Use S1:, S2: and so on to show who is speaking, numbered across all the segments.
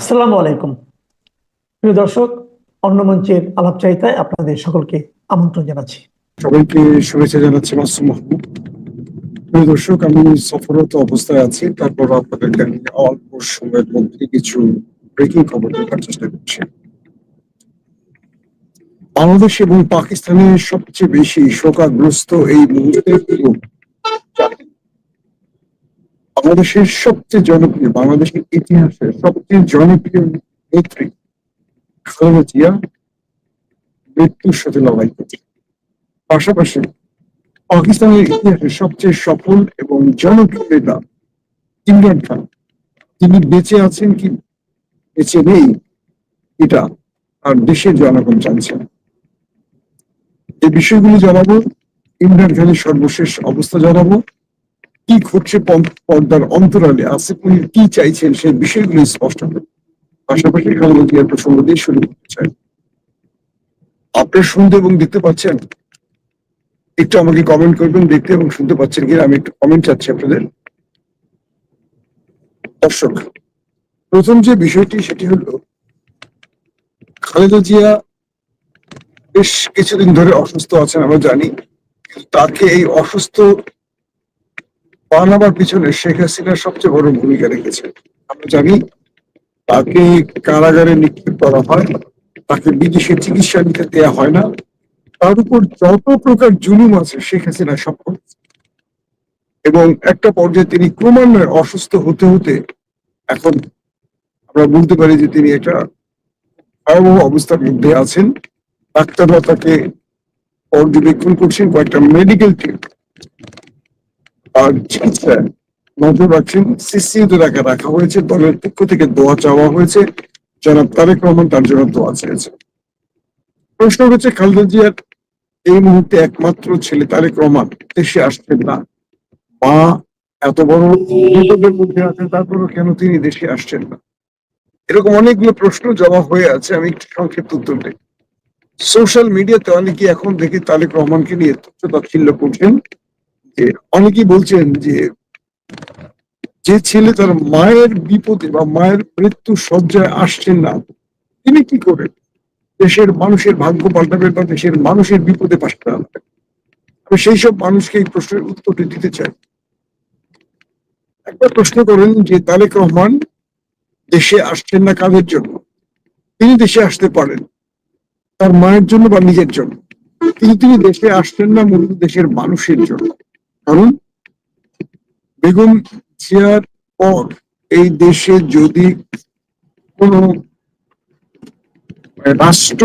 S1: আসসালামু আলাইকুম প্রিয় দর্শক, অন্য মঞ্চের আলাপচারিতায় আপনাদের সকলকে আমন্ত্রণ জানাচ্ছি।
S2: সবাইকে শুভেচ্ছা জানাচ্ছি মাসুম মাহমুদ। প্রিয় দর্শক, আমি সফররত অবস্থায় আছি, তারপর আপনাদেরকে আমি অল্প সময়ের মধ্যে কিছু ব্রেকিং খবর দেওয়ার চেষ্টা করছি। বাংলাদেশ এবং পাকিস্তানের সবচেয়ে বেশি শোকাগ্রস্ত এই মুহূর্তে বাংলাদেশের সবচেয়ে জনপ্রিয়, বাংলাদেশের ইতিহাসের সবচেয়ে জনপ্রিয় নেত্রী খালেদা জিয়া মৃত্যুর সাথে লড়াই করছে। পাশাপাশি পাকিস্তানের ইতিহাসে সবচেয়ে সফল এবং জনপ্রিয় নেতা ইমরান খান, তিনি বেঁচে আছেন কি বেঁচে নেই, এটা আর দেশের জনগণ জানছেন। এই বিষয়গুলো জানাবো, ইমরান খানের সর্বশেষ অবস্থা জানাবো, কি ঘটছে পর্দার অন্তরালে, আসিফ মনির কি চাইছেন সেই বিষয়গুলো স্পষ্ট হবে। পাশাপাশি খালেদা জিয়ার প্রসঙ্গ দিয়ে শুরু করতে চাই। আপনারা শুনতে এবং দেখতে পাচ্ছেন? একটু আমাকে কমেন্ট করবেন, দেখতে এবং শুনতে পাচ্ছেন কিনা, আমি একটু কমেন্ট চাচ্ছি আপনাদের। দর্শক, প্রথম যে বিষয়টি সেটি হলো, খালেদা জিয়া বেশ কিছুদিন ধরে অসুস্থ আছেন আমরা জানি, তাকে এই অসুস্থ বানাবার পিছনে শেখ হাসিনার সবচেয়ে বড় ভূমিকা রেখেছে। আমরা জানি তাকে কারাগারে নিক্ষেপ করা হয়, তাকে বিদেশে চিকিৎসা নিতে দেওয়া হয় না, তার উপর যত প্রকার জুলুম আছে শেখ হাসিনা সব করেছে। এবং একটা পর্যায়ে তিনি ক্রমান্বয়ে অসুস্থ হতে হতে এখন আমরা বলতে পারি যে তিনি একটা ভয়াবহ অবস্থার মধ্যে আছেন। ডাক্তাররা তাকে পর্যবেক্ষণ করছেন, কয়েকটা মেডিকেল টিম আর চিকিৎসায় নজর রাখছেন। সিসিউতে তাকে রাখা হয়েছে, দলের পক্ষ থেকে দোয়া চাওয়া হয়েছে, জনাব তারেক রহমান তার জন্য দোয়া চেয়েছে। প্রশ্ন হচ্ছে, খালেদা জিয়ার এই মুহূর্তে একমাত্র ছেলে তারেক রহমান দেশে আসছেন না, মা এত বড় বিপদের মধ্যে আছেন, তারপরও কেন তিনি দেশে আসছেন না? এরকম অনেকগুলো প্রশ্ন জমা হয়ে আছে, আমি একটু সংক্ষিপ্ত উত্তর দিই। সোশ্যাল মিডিয়াতে অনেকে এখন দেখি তারেক রহমানকে নিয়ে তাচ্ছিল্য করছেন, যে অনেকেই বলছেন যে যে ছেলে তার মায়ের বিপদে বা মায়ের মৃত্যু সজ্জায় আসছেন না, তিনি কি করে দেশের মানুষের ভাগ্য পাল্টাবেন বা দেশের মানুষের বিপদে পাশে দাঁড়াবেন? আমি সেই সব মানুষকে এই প্রশ্নের উত্তরটি দিতে চাই। একবার প্রশ্ন করেন যে তারেক রহমান দেশে আসছেন না কাদের জন্য? তিনি দেশে আসতে পারেন তার মায়ের জন্য বা নিজের জন্য, কিন্তু তিনি দেশে আসছেন না মূলত দেশের মানুষের জন্য। কারণ বেগম জিয়ার পর এই দেশে যদি কোনো রাষ্ট্র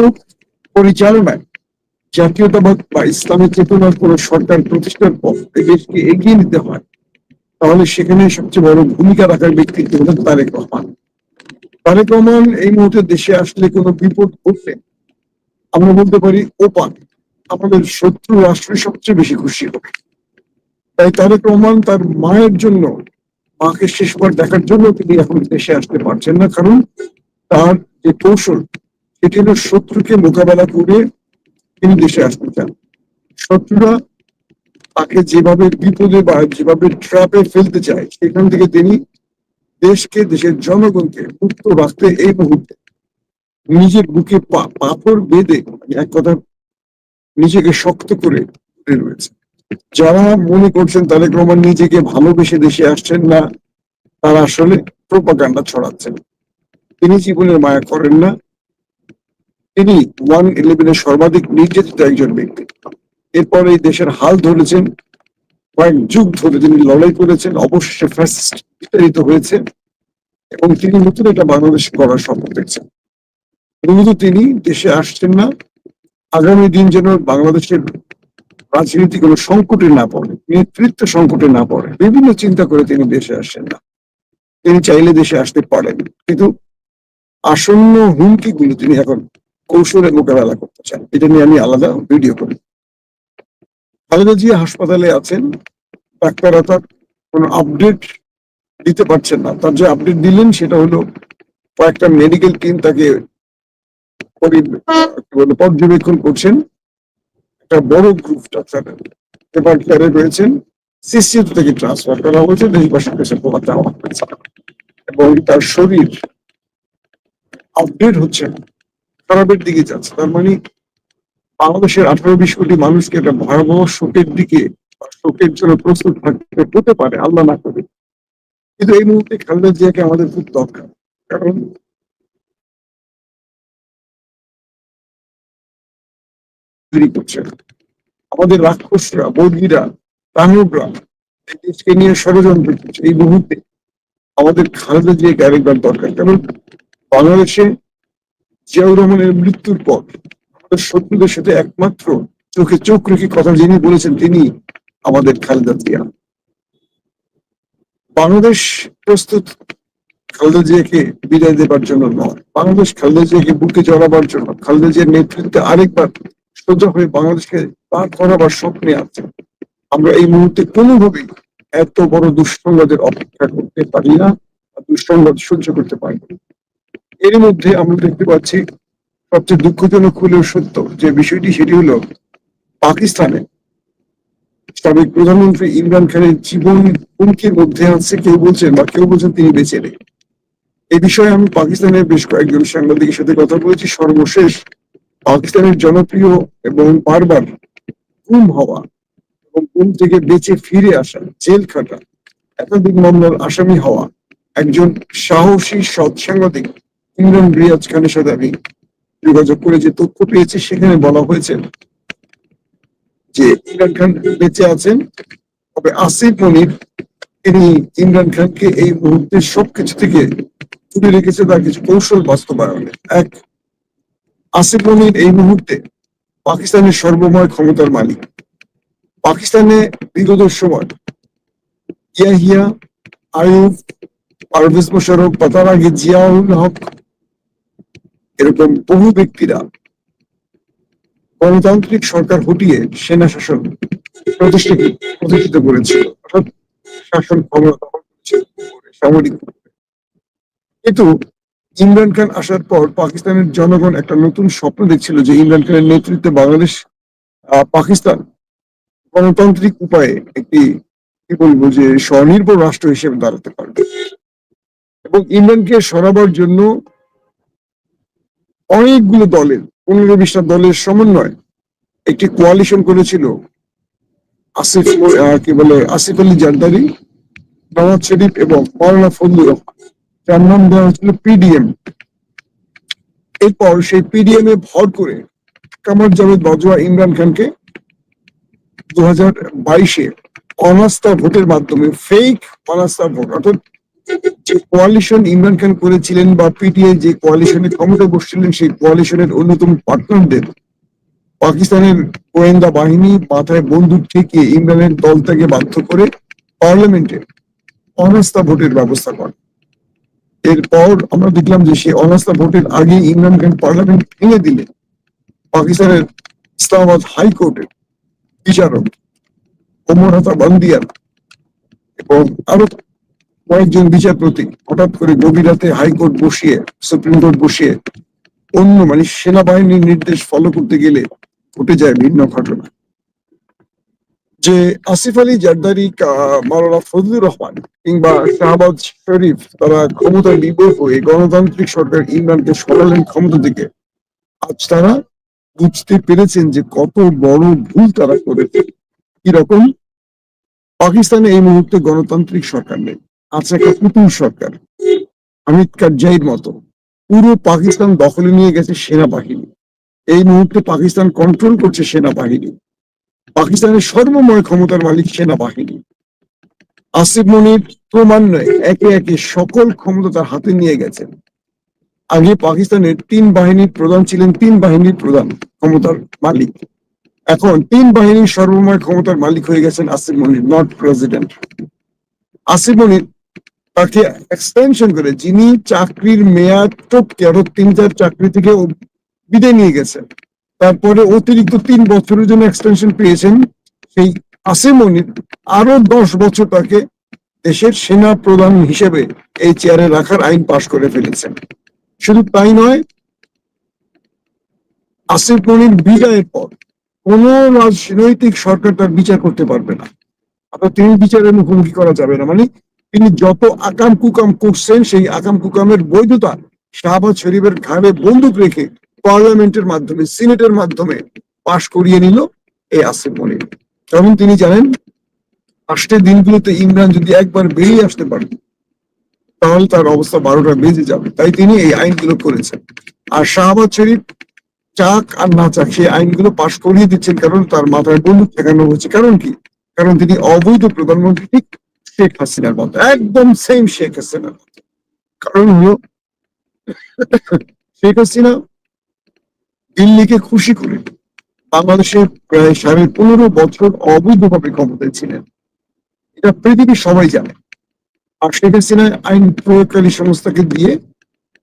S2: পরিচালনায় জাতীয়তাবাদ বা ইসলামী চেতনার কোন সরকার প্রতিষ্ঠার পর এই দেশকে এগিয়ে নিতে হয়, তাহলে সেখানে সবচেয়ে বড় ভূমিকা রাখার ব্যক্তিত্ব হলেন তারেক রহমান। তারেক রহমান এই মুহূর্তে দেশে আসলে কোনো বিপদ ঘটলে আমরা বলতে পারি ওপান আমাদের শত্রু রাষ্ট্রে সবচেয়ে বেশি খুশি হবে। তাই তারেক রহমান তার মায়ের জন্য, মাকে শেষবার দেখার জন্য তিনি এখন দেশে আসতে পারছেন না। কারণ তার যে কৌশল সেটি হলো শত্রুকে মোকাবেলা করে তিনি দেশে আসতে চান। শত্রুরা তাকে যেভাবে বিপদে বা যেভাবে ট্র্যাপে ফেলতে চায়, সেখান থেকে তিনি দেশকে, দেশের জনগণকে মুক্ত রাখতে এই মুহূর্তে নিজের বুকে পাথর বেঁধে, এক কথা নিজেকে শক্ত করে রয়েছে। যারা মনে করছেন তারেক রহমান নিজেকে ভালোবেসে দেশে আসছেন না, তারা আসলে প্রোপাগান্ডা ছড়াচ্ছেন। তিনি জীবনের মায়া করেন না, তিনি 111-এর সর্বাধিক নির্যাতিত একজন ব্যক্তি। এরপর এই দেশের হাল ধরেছেন, কয়েক যুগ ধরে তিনি লড়াই করেছেন, অবশেষে ফ্যাসিস্ট বিতাড়িত হয়েছে এবং তিনি নতুন একটা বাংলাদেশ গড়ার স্বপ্ন দেখছেন। কিন্তু তিনি দেশে আসছেন না। আগামী দিন যেন বাংলাদেশের রাজনীতি কোনো সংকটে না পড়ে, নেতৃত্ব সংকটে না পড়ে, বিভিন্ন চিন্তা করে তিনি দেশে আসছেন না। তিনি চাইলে দেশে আসতে পারেন, কিন্তু আসন্ন হুমকিগুলো তিনি এখন কৌশলে মোকাবেলা করতে চান। এটা নিয়ে আমি আলাদা ভিডিও করি। খালেদা জিয়া হাসপাতালে আছেন, ডাক্তাররা তার কোনো আপডেট দিতে পারছেন না। তার যে আপডেট দিলেন সেটা হলো কয়েকটা মেডিকেল টিম তাকে পর্যবেক্ষণ করছেন। একটা বড় গ্রুপ ডাক্তার পেপার কেয়ারে রয়েছেন, সিসিউ থেকে ট্রান্সফার করা হয়েছে, দেশবাসীর কাছে প্রভাব দেওয়া হয়েছে এবং তার শরীর আপডেট হচ্ছে না, খারাপের দিকে যাচ্ছে। তার মানে বাংলাদেশের 18-20 কোটি মানুষকে একটা ভয়াবহ শোকের দিকে বা শোকের জন্য প্রস্তুত থাকতে হতে পারে, আল্লাহ না করে। কিন্তু এই মুহূর্তে খালেদা জিয়াকে আমাদের খুব দরকার, কারণ তৈরি করছে আমাদের রাক্ষসরা, বর্গীরা, দানবরা এই দেশকে নিয়ে ষড়যন্ত্র করছে। এই মুহূর্তে আমাদের খালেদা জিয়াকে আরেকবার দরকার, কারণ বাংলাদেশে জিয়াউর রহমানের মৃত্যুর পর আমাদের শত্রুদের সাথে একমাত্র চোখে চোখ রেখে কথা যিনি বলেছেন তিনি আমাদের খালেদা জিয়া। বাংলাদেশ প্রস্তুত খালেদা জিয়াকে বিদায় দেবার জন্য নয়, বাংলাদেশ খালেদা জিয়াকে বুকে জড়াবার জন্য, খালেদা জিয়ার নেতৃত্বে আরেকবার সোজা হয়ে বাংলাদেশকে পার করাবার স্বপ্নে আছে। আমরা এই মুহূর্তে কোনোভাবেই এত বড় দুঃসংবাদের অপেক্ষা করতে পারি না, দুঃসংবাদ সহ্য করতে পারি না। এর মধ্যে আমরা দেখতে পাচ্ছি সবচেয়ে দুঃখজনক হলেও সত্য যে বিষয়টি, সেটি হলো পাকিস্তানে সাবেক প্রধানমন্ত্রী ইমরান খানের জীবন হুমকির মধ্যে আছে। কেউ বলছেন বা কেউ বলছেন তিনি বেঁচে নেই। এই বিষয়ে আমি পাকিস্তানের বেশ কয়েকজন সাংবাদিকের সাথে কথা বলেছি। সর্বশেষ পাকিস্তানের জনপ্রিয় এবং বারবার গুম হওয়া এবং গুম থেকে বেঁচে ফিরে আসা, জেল খাটা, একাধিক মামলার আসামি হওয়া একজন সাহসী সৎ সাংবাদিক ইমরান রিয়াজ খানের সাথে আমি যোগাযোগ করে যে তথ্য পেয়েছি, সেখানে বলা হয়েছে যে ইমরান খান বেঁচে আছেন, তবে আসিফ মনির তিনি ইমরান খানকে এই মুহূর্তে সবকিছু থেকে দূরে রেখেছে তার কিছু কৌশল বাস্তবায়নে। এক, আসিফ মনির এই মুহূর্তে পাকিস্তানের সর্বময় ক্ষমতার মালিক। পাকিস্তানে বিগত সময় ইয়াহিয়া, আইয়ুব, পারভেজ মোশাররফ বা তার আগে জিয়াউল হক এরকম বহু ব্যক্তিরা গণতান্ত্রিক সরকার হটিয়ে সেনা শাসন প্রতিষ্ঠিত করেছিল, অর্থাৎ শাসন ক্ষমতা দখল করেছিল সামরিক। কিন্তু ইমরান খান আসার পর পাকিস্তানের জনগণ একটা নতুন স্বপ্ন দেখছিল যে ইমরান খানের নেতৃত্বে বাংলাদেশ, পাকিস্তান গণতান্ত্রিক উপায়ে একটি কি বলবো যে স্বনির্ভর রাষ্ট্র হিসেবে দাঁড়াতে পারবে। এবং ইমরানকে সরাবার জন্য অনেকগুলো দলের, 15-20টা দলের সমন্বয় একটি কোয়ালিশন করেছিল আসিফ আলী জারদারি, নওয়াজ শরীফ এবং মাওলানা ফজলুর রহমান, যার নাম দেওয়া হয়েছিল পিডিএম। এরপর সেই পিডিএম এ ভর করে কামার জাভেদ বাজওয়া ইমরান খানকে 2022-এ অনাস্থা ভোটের মাধ্যমে, ফেক অনাস্থা ভোট, অর্থাৎ যে কোয়ালিশন ইমরান খান করেছিলেন বা পিটিআই যে কোয়ালিশনে ক্ষমতা বসছিলেন, সেই কোয়ালিশনের অন্যতম পার্টনারদের পাকিস্তানের গোয়েন্দা বাহিনী মাথায় বন্দুক ঠেকিয়ে ইমরানের দল থেকে বাধ্য করে পার্লামেন্টে অনাস্থা ভোটের ব্যবস্থা করে। এরপর আমরা দেখলাম যে সেই অনাস্থা ভোটের আগে ইমরান খান পার্লামেন্ট ভেঙে দিলে পাকিস্তানের ইসলামাবাদ হাইকোর্টের বিচারক ওমর হাতা বান্দিয়ার এবং আরো কয়েকজন বিচারপতি হঠাৎ করে গভীর রাতে হাইকোর্ট বসিয়ে, সুপ্রিম কোর্ট বসিয়ে অন্য সেনাবাহিনীর নির্দেশ ফলো করতে গেলে ঘটে যায় ভিন্ন ঘটনা। যে আসিফ আলী জারদারি, মাওলানা ফজলুর রহমান কিংবা শাহবাজ শরীফ তারা ক্ষমতা বিভোর হয়ে গণতান্ত্রিক সরকার ইমরানকে সরালেন ক্ষমতা থেকে, আজ তারা বুঝতে পেরেছেন যে কত বড় ভুল তারা করেছে। কিরকম? পাকিস্তানে এই মুহূর্তে গণতান্ত্রিক সরকার নেই, আছে একটা পুতুল সরকার, হামিদ কারজাইয়ের মতো। পুরো পাকিস্তান দখলে নিয়ে গেছে সেনাবাহিনী। এই মুহূর্তে পাকিস্তান কন্ট্রোল করছে সেনাবাহিনী। পাকিস্তানের সর্বময় ক্ষমতার মালিক সেনাবাহিনী। আসিফ মনির ক্রমান্বয়ে একে একে সকল ক্ষমতা তার হাতে নিয়ে গেছেন। আগে পাকিস্তানের 3 বাহিনীর প্রধান ছিলেন, 3 বাহিনীর প্রধান ক্ষমতার মালিক। এখন 3 বাহিনীর সর্বময় ক্ষমতার মালিক হয়ে গেছেন আসিফ মনির, নট প্রেসিডেন্ট। আসিফ মনির তাকে এক্সটেনশন করে, যিনি চাকরির মেয়াদ টপকে আরো 3-4 চাকরি থেকে বিদায় নিয়ে গেছেন, তারপরে অতিরিক্ত 3 বছরের জন্য এক্সটেনশন পেয়েছেন, সেই আসিফ মনির আরো 10 বছর তাকে দেশের সেনা প্রধান হিসেবে এই চেয়ারে রাখার আইন পাশ করে ফেলেছেন। শুধু তাই নয়, আসিফ মনির বিদায়ের পর কোন রাজনৈতিক সরকার তার বিচার করতে পারবে না, অর্থাৎ তিনি বিচারের মুখোমুখি করা যাবে না। মানে তিনি যত আকাম কুকাম করছেন সেই আকাম কুকামের বৈধতা শাহবাজ শরীফের ঘাড়ে বন্দুক রেখে পার্লামেন্টের মাধ্যমে, সিনেটের মাধ্যমে পাশ করিয়ে নিল এই আসিফ মনির। কারণ তিনি জানেন আসতে দিনগুলোতে ইমরান যদি একবার বেরিয়ে আসতে পারে তাহলে তার অবস্থা 12টা বেজে যাবে, তাই তিনি এই আইনগুলো করেছেন। আর শাহবাজ শরীফ চাক আর না চাক সেই আইনগুলো পাশ করিয়ে দিচ্ছেন, কারণ তার মাথায় বন্দুক ঠেকানো হয়েছে। কারণ কি? কারণ তিনি অবৈধ প্রধানমন্ত্রী, ঠিক শেখ হাসিনার মতো, একদম সেম শেখ হাসিনার মতো। কারণ হলো শেখ হাসিনা দিল্লিকে খুশি করে বাংলাদেশের প্রায় 15.5 বছর অবৈধভাবে ক্ষমতায় ছিলেন, এটা পৃথিবীর সবাই জানে। আর শেখ হাসিনা আইন প্রয়োগকারী সংস্থাকে দিয়ে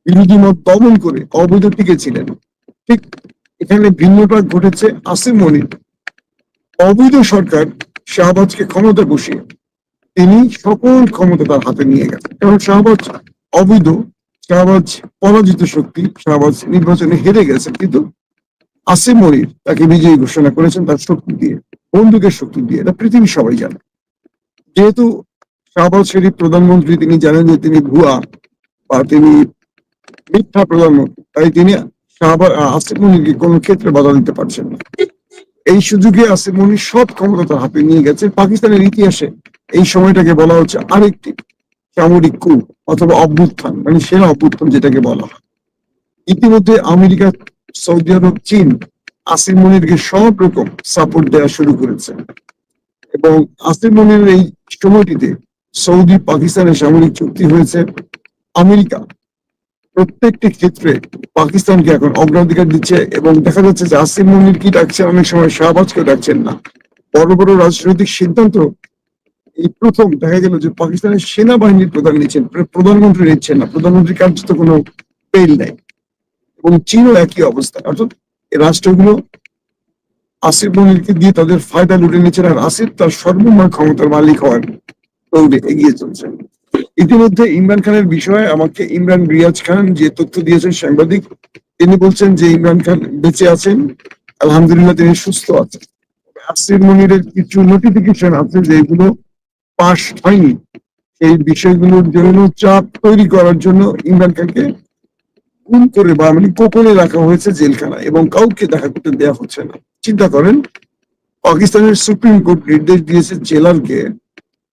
S2: বিরোধী মত দমন করে অবৈধ টিকেছিলেন। ঠিক এখানে ভিন্নতা ঘটেছে আসিফ মনির। অবৈধ সরকার শাহবাজকে ক্ষমতা বসিয়ে তিনি সকল ক্ষমতা তার হাতে নিয়ে গেছেন। কারণ শাহবাজ অবৈধ, শাহবাজ পরাজিত শক্তি, শাহবাজ নির্বাচনে হেরে গেছে, কিন্তু আসিফ মনির তাকে বিজয়ী ঘোষণা করেছেন তার শক্তি দিয়ে, বন্দুকের শক্তি দিয়ে। এটা পৃথিবী সবাই জানে। যেহেতু শাহবাজ শরীফ প্রধানমন্ত্রী, তিনি জানেন যে তিনি ভুয়া বা তিনি মিথ্যা প্রধানমন্ত্রী, তাই তিনি শাহবাজ আসিফ মনিরকে কোন ক্ষেত্রে বাধা দিতে পারছেন না। এই সুযোগে আসিফ মনির সব ক্ষমতা তার হাতে নিয়ে গেছে। পাকিস্তানের ইতিহাসে এই সময়টাকে বলা হচ্ছে আরেকটি সামরিক কূ অথবা অভ্যুত্থান, মানে সেনা অভ্যুত্থান যেটাকে বলা হয়। ইতিমধ্যে আমেরিকা, সৌদি আরব, চীন আসিফ মনিরকে সব রকম সাপোর্ট দেওয়া শুরু করেছে। এবং আসিফ মনিরের এই সময়টিতে সৌদি পাকিস্তানের সামরিক চুক্তি হয়েছে। আমেরিকা প্রত্যেকটি ক্ষেত্রে পাকিস্তানকে এখন অগ্রাধিকার দিচ্ছে, এবং দেখা যাচ্ছে যে আসিফ মনির কি ডাকছে, অনেক সময় শাহবাজকে ডাকছেন না। বড় বড় রাজনৈতিক সিদ্ধান্ত এই প্রথম দেখা গেল যে পাকিস্তানের সেনাবাহিনীর প্রধান নিচ্ছেন, প্রধানমন্ত্রী নিচ্ছেন না। প্রধানমন্ত্রীর কার্যত কোনো পেল নেই। এবং চীনও একই অবস্থা, অর্থাৎ এই রাষ্ট্রগুলো আসিফ মনিরকে দিয়ে তাদের ফায়দা লুটে নিচ্ছেন, আর আসিফ তার সর্বময় ক্ষমতার মালিক হওয়ার দৌড়ে এগিয়ে চলছেন। ইতিমধ্যে ইমরান খানের বিষয়ে আমাকে ইমরান রিয়াজ খান যে তথ্য দিয়েছেন সাংবাদিক, তিনি বলছেন যে ইমরান খান বেঁচে আছেন, আলহামদুলিল্লাহ তিনি সুস্থ আছেন। আসিফ মনিরের কিছু নোটিফিকেশন আছে যেগুলো পাস হয়নি, এই বিষয়গুলোর জন্য চাপ তৈরি করার জন্য ইমরান খানকে গুম করে বা মানে গোপনে রাখা হয়েছে জেলখানায়, এবং কাউকে দেখা করতে দেওয়া হচ্ছে না। চিন্তা করেন, পাকিস্তানের সুপ্রিম কোর্ট নির্দেশ দিয়েছে জেলারকে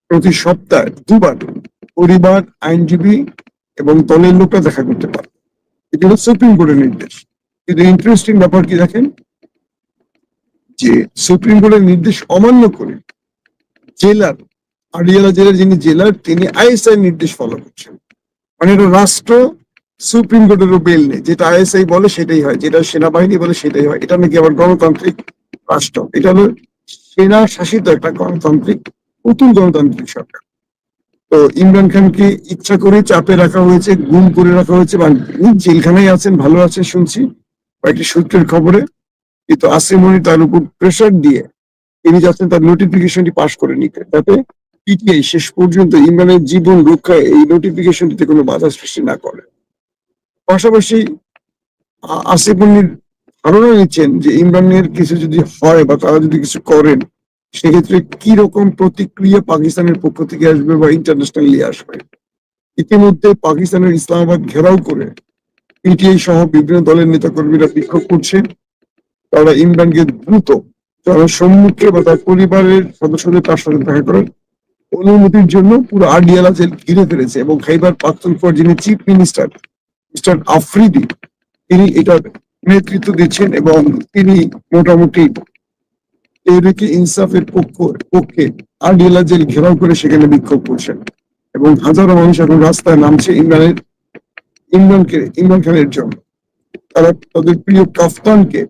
S2: প্রতি সপ্তাহে 2বার পরিবার, আইনজীবী এবং দলের লোকরা দেখা করতে পারে। এটি হলো সুপ্রিম কোর্টের নির্দেশ। কিন্তু ইন্টারেস্টিং ব্যাপার কি দেখেন, যে সুপ্রিম কোর্টের নির্দেশ অমান্য করে জেলার, আড়িয়ালা জেলার যিনি জেলার, তিনি আইএসআই নির্দেশ ফলো করছেন। মানে এটা রাষ্ট্র, সুপ্রিম কোর্টেরও বেল নেই, যেটা আইএসআই বলে সেটাই হয়, যেটা সেনাবাহিনী বলে সেটাই হয়। এটা নাকি আবার গণতান্ত্রিক রাষ্ট্র, এটা হলো সেনা শাসিত একটা গণতান্ত্রিক, নতুন গণতান্ত্রিক সরকার। তো ইমরান খানকে ইচ্ছা করে চাপে রাখা হয়েছে, গুম করে রাখা হয়েছে, বা জেলখানায় আছেন, ভালো আছেন শুনছি কয়েকটি সূত্রের খবরে। কিন্তু আসিফ মনির তার উপর প্রেশার দিয়ে তিনি যাচ্ছেন তার নোটিফিকেশনটি পাশ করে নিতে, যাতে পিটিআই শেষ পর্যন্ত ইমরানের জীবন রক্ষায় এই নোটিফিকেশনটিতে কোনো বাধা সৃষ্টি না করে। পাশাপাশি আসিফ মনির ধারণা নিচ্ছেন যে ইমরানের কিছু যদি হয় বা তারা যদি কিছু করেন, সেক্ষেত্রে কি রকম প্রতিক্রিয়া পাকিস্তানের পক্ষ থেকে আসবে বা ইন্টারন্যাশনালি আসবে। ইতিমধ্যে পাকিস্তানের ইসলামাবাদ ঘেরাও করে পিটিআই সহ বিভিন্ন দলের নেতাকর্মীরা বিক্ষোভ করছে। তারা ইমরানকে দ্রুত জনসম্মুখে বা তার পরিবারের সদস্যদের তার সাথে দেখা করার অনুমতির জন্য পুরো আডিয়ালা জেল ঘিরে ফেলেছে, এবং খাইবার পাখতুনখোয়ার যিনি চিফ মিনিস্টার মিস্টার আফ্রিদি, তিনি এটার নেতৃত্ব দিচ্ছেন, এবং তিনি মোটামুটি তেহরিকে ইনসাফের পক্ষে আডিয়ালা জেল ঘেরাও করে সেখানে বিক্ষোভ করছেন। এবং হাজারো মানুষ এখন রাস্তায় নামছে ইমরান খানের জন্য। তারা তাদের প্রিয় কাফতানকে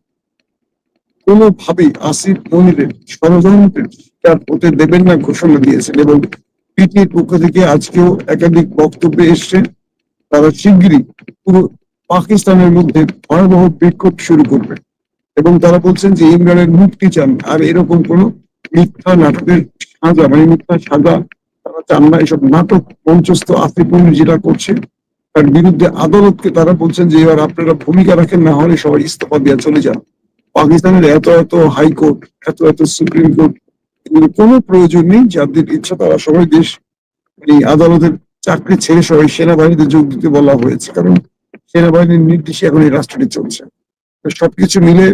S2: কোনোভাবেই আসিফ মনিরের ষড়যন্ত্রের শিকার হতে দেবেন না ঘোষণা দিয়েছেন। এবং পিটিআইর পক্ষ থেকে আজকেও একাধিক বক্তব্য এসছে, তারা শিগগিরই পুরো পাকিস্তানের মধ্যে ভয়াবহ বিক্ষোভ শুরু করবে, এবং তারা বলছেন যে ইমরানের মুক্তি চান, আর এরকম কোন মিথ্যা নাটকের সাজা, মানে মিথ্যা সাজা তারা চান না। এসব নাটক মঞ্চস্থ আসিফ মনির যেটা করছে তার বিরুদ্ধে আদালতকে তারা বলছেন যে এবার আপনারা ভূমিকা রাখেন, না হলে সবাই ইস্তফা দিয়ে চলে যান। পাকিস্তানের এত এত হাইকোর্ট, এত এত সুপ্রিম কোর্ট, এগুলো কোনো প্রয়োজন নেই। যাদের ইচ্ছা তারা সবাই দেশ, মানে আদালতের চাকরি ছেড়ে সবাই সেনাবাহিনীতে যোগ দিতে বলা হয়েছে। কারণ সেনাবাহিনীর নির্দেশে এখন এই রাষ্ট্রটি চলছে। তো সবকিছু মিলে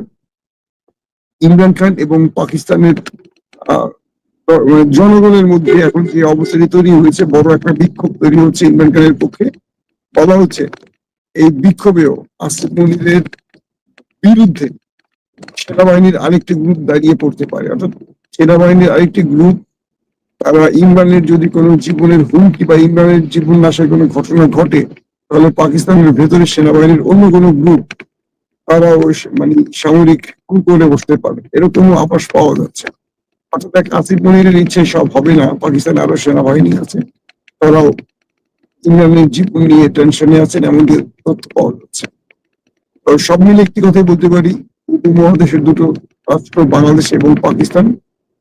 S2: ইমরান খান এবং পাকিস্তানের আহ, মানে জনগণের মধ্যে এখন যে অবস্থাটি তৈরি হয়েছে, বড় একটা বিক্ষোভ তৈরি হচ্ছে ইমরান খানের পক্ষে। বলা হচ্ছে এই বিক্ষোভেও আসিফ মনিরের বিরুদ্ধে সেনাবাহিনীর আরেকটি গ্রুপ দাঁড়িয়ে পড়তে পারে, অর্থাৎ সেনাবাহিনীর আরেকটি গ্রুপ তারা ইমরানের যদি কোনো জীবনের হুমকি বা ইমরানের জীবন নাশের কোনো ঘটনা ঘটে, তাহলে পাকিস্তানের ভেতরে সেনাবাহিনীর অন্য কোনো গ্রুপ তারা ওই মানে সামরিক কু করে বসতে পারে, এরকমও আভাস পাওয়া যাচ্ছে। অর্থাৎ এক আসিফ মনিরের ইচ্ছে সব হবে না, পাকিস্তানে আরো সেনাবাহিনী আছে, তারাও ইমরানের জীবন নিয়ে টেনশনে আছেন, এমন তথ্য পাওয়া যাচ্ছে। তো সব মিলে একটি কথাই বলতে পারি, উপমহাদেশের দুটো রাষ্ট্র বাংলাদেশ এবং পাকিস্তান,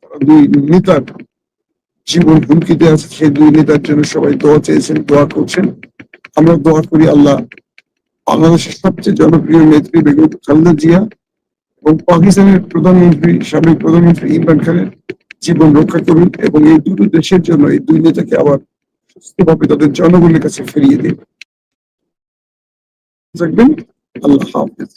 S2: তারা দুই নেতার জীবন হুমকিতে আছে। সেই দুই নেতার জন্য সবাই দোয়া চেয়েছেন, দোয়া করছেন। আমরা দোয়া করি আল্লাহ বাংলাদেশের সবচেয়ে জনপ্রিয় নেত্রী বেগম খালেদা জিয়া এবং পাকিস্তানের প্রধানমন্ত্রী, সাবেক প্রধানমন্ত্রী ইমরান খানের জীবন রক্ষা করুন এবং এই দুটো দেশের জন্য এই দুই নেতাকে আবার সুস্থভাবে তাদের জনগণের কাছে ফিরিয়ে দিন। থাকবেন। আল্লাহ হাফেজ।